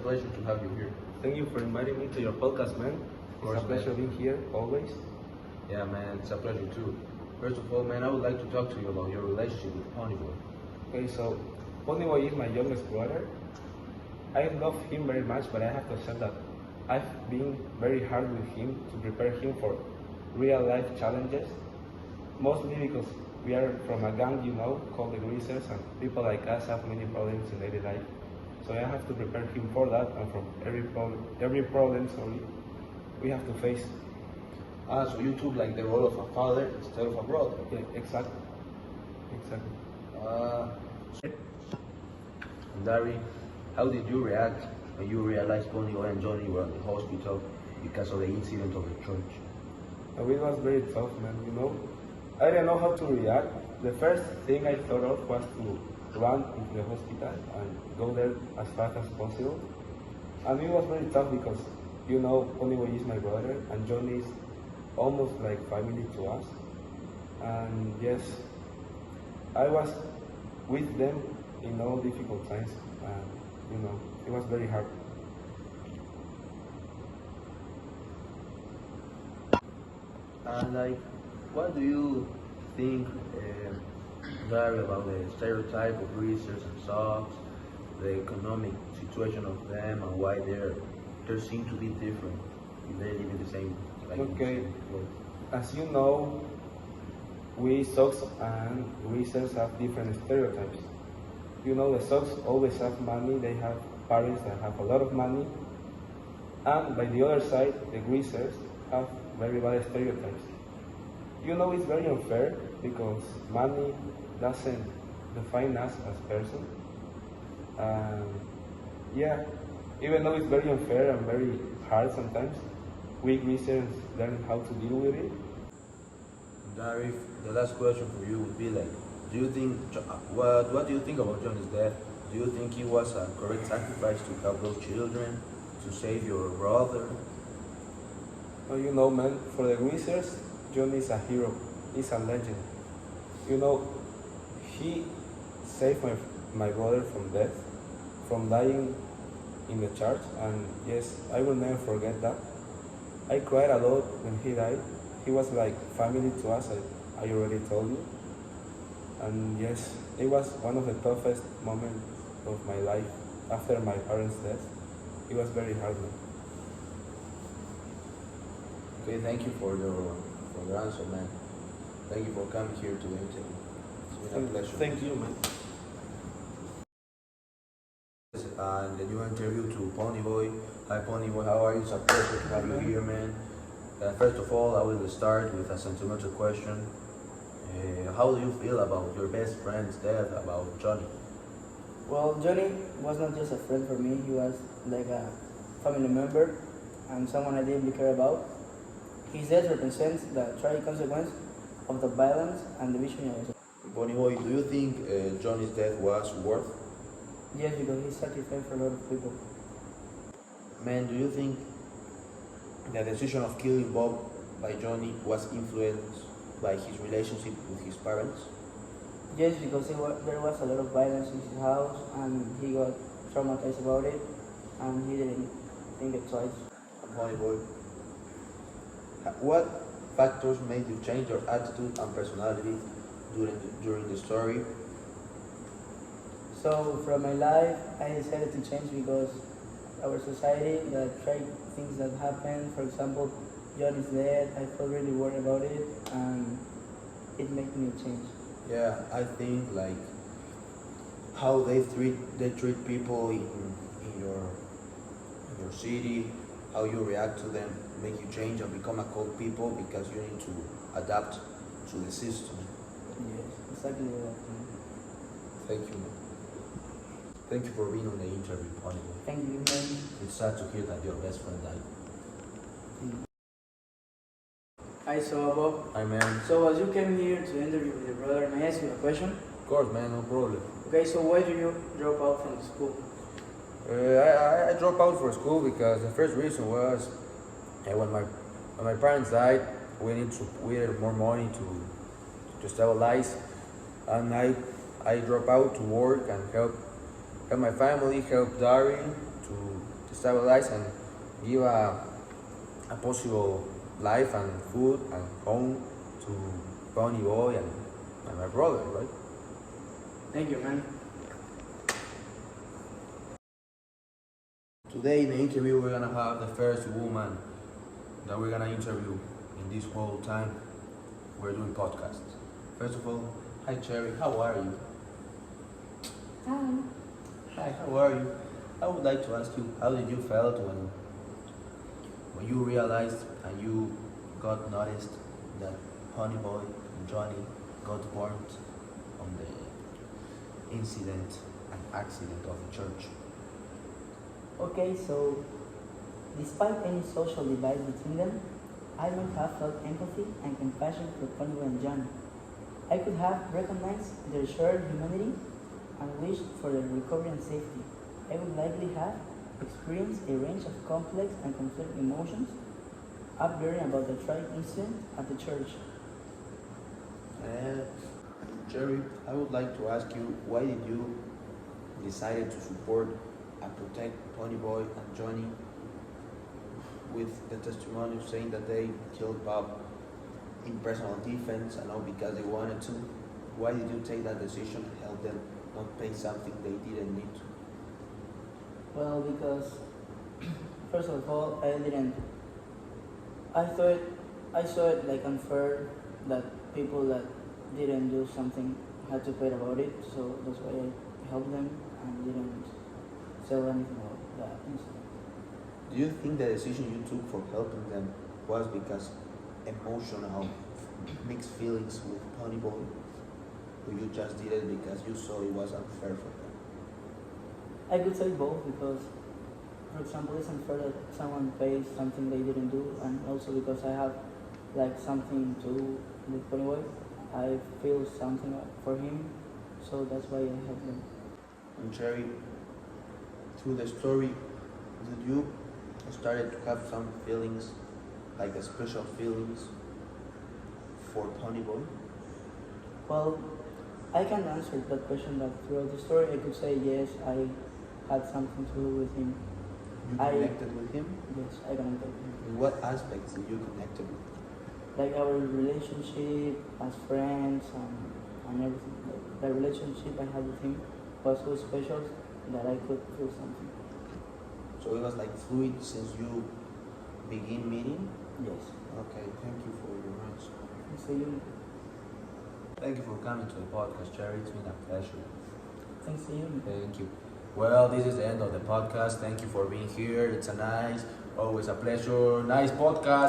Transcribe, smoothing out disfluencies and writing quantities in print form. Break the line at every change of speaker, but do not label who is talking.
pleasure to have you here.
Thank you for inviting me to your podcast, man.
course,
It's a pleasure
man.
being here, always.
Yeah, man, it's a pleasure too. First of all, man, I would like to talk to you about your relationship with Ponyboy.
Okay, so Ponyboy is my youngest brother. I love him very much, but I have to say that I've been very hard with him to prepare him for real life challenges. Mostly because we are from a gang, called the Greasers, and people like us have many problems in daily life. So I have to prepare him for that, and from every problem, we have to face.
So you took like the role of a father instead of a brother.
Yeah, exactly.
Darry, how did you react when you realized Ponyboy and Johnny were at the hospital because of the incident of the church?
It was very tough, man. I didn't know how to react. The first thing I thought of was to run into the hospital and go there as fast as possible. And it was very tough because, Ponyboy is my brother and Johnny is almost like family to us. And yes, I was with them in all difficult times, and it was very hard.
And what do you think, Darry, about the stereotype of greasers and socks, the economic situation of them, and why they seem to be different if they live in the same,
Okay.
in the same place?
As you know, we Sox and Greasers have different stereotypes. The Sox always have money, they have parents that have a lot of money. And by the other side, the Greasers have very bad stereotypes. It's very unfair because money doesn't define us as person. Yeah, even though it's very unfair and very hard sometimes, we Greasers learn how to deal with it.
Darry, the last question for you would be do you think what do you think about Johnny's death? Do you think he was a correct sacrifice to help those children, to save your brother?
Man, for the Greasers, Johnny is a hero. He's a legend. He saved my brother from death, from dying in the church, and yes, I will never forget that. I cried a lot when he died. He was like family to us, I already told you. And yes, it was one of the toughest moments of my life after my parents' death. It was very hard, man.
Okay, thank you for your answer, man. Thank you for coming here to the interview. It's been a pleasure.
Thank you, man.
And the new interview to Ponyboy. Hi Ponyboy, how are you? It's a pleasure to have you here, man. First of all, I will start with a sentimental question. How do you feel about your best friend's death, about Johnny?
Well, Johnny was not just a friend for me, he was like a family member and someone I deeply care about. His death represents the tragic consequence of the violence and division of
Ponyboy, do you think Johnny's death was worth?
Yes, because he sacrificed for a lot of people.
Man, do you think the decision of killing Bob by Johnny was influenced by his relationship with his parents?
Yes, because there was a lot of violence in his house and he got traumatized about it and he didn't think it twice.
Ponyboy, what factors made you change your attitude and personality during the story?
So from my life, I decided to change because our society, the tragic things that happen, for example, John is dead, I felt really worried about it and it made me change.
Yeah, I think how they treat people in your city, how you react to them, make you change and become a cold people because you need to adapt to the system.
Yes, exactly that.
Thank you, man. Thank you for being on the interview, Ponyboy.
Thank you, man.
It's sad to hear that your best friend died.
Hi, Sodapop.
Hi, man.
So as you came here to interview with your brother, may I ask you a question?
Of course, man, no problem.
Okay, so why do you drop out from the school?
I dropped out for school because the first reason was when my parents died, we needed more money to stabilize, and I dropped out to work and help my family, help Darry to stabilize and give a possible life and food and home to Ponyboy and my brother, right?
Thank you, man.
Today in the interview we're gonna have the first woman that we're gonna interview in this whole time we're doing podcasts. First of all, hi Cherry, how are you?
Hi.
Hi, how are you? I would like to ask you, how did you felt when you realized and you got noticed that Ponyboy and Johnny got burnt on the incident and accident of the church?
Okay, so despite any social divide between them, I might have felt empathy and compassion for Ponyboy and Johnny. I could have recognized their shared humanity and wished for their recovery and safety. I would likely have experienced a range of complex and conflicting emotions up learning about the tragic incident at the church.
Uh, Jerry, I would like to ask you, why did you decided to support and protect Ponyboy and Johnny with the testimony saying that they killed Bob in personal defense and not because they wanted to? Why did you take that decision to help them not pay something they didn't need to?
Well, because first of all, I saw it like unfair that people that didn't do something had to pay about it. So that's why I helped them and didn't sell anything about that incident.
Do you think the decision you took for helping them was because emotional mixed feelings with Ponyboy, or you just did it because you saw it was unfair for them?
I could say both because, for example, it's unfair that someone pays something they didn't do, and also because I have like something to do with Ponyboy, I feel something for him, so that's why I help them.
And Cherry, through the story, did you started to have some feelings, like a special feelings for Ponyboy?
Well, I can answer that question, but throughout the story, I could say yes, I had something to do with him.
You
I-
connected with him?
Yes, I connected with him.
In what aspects did you connect with?
Like our relationship as friends and everything. Like, the relationship I had with him was so special that I could feel something.
So it was like fluid since you begin meeting?
Yes.
Okay, thank you for your answer.
So you,
Thank you for coming to the podcast, Cherry. It's been a pleasure.
thanks to you.
Thank you. Well, this is the end of the podcast. Thank you for being here. It's always a pleasure. Nice podcast.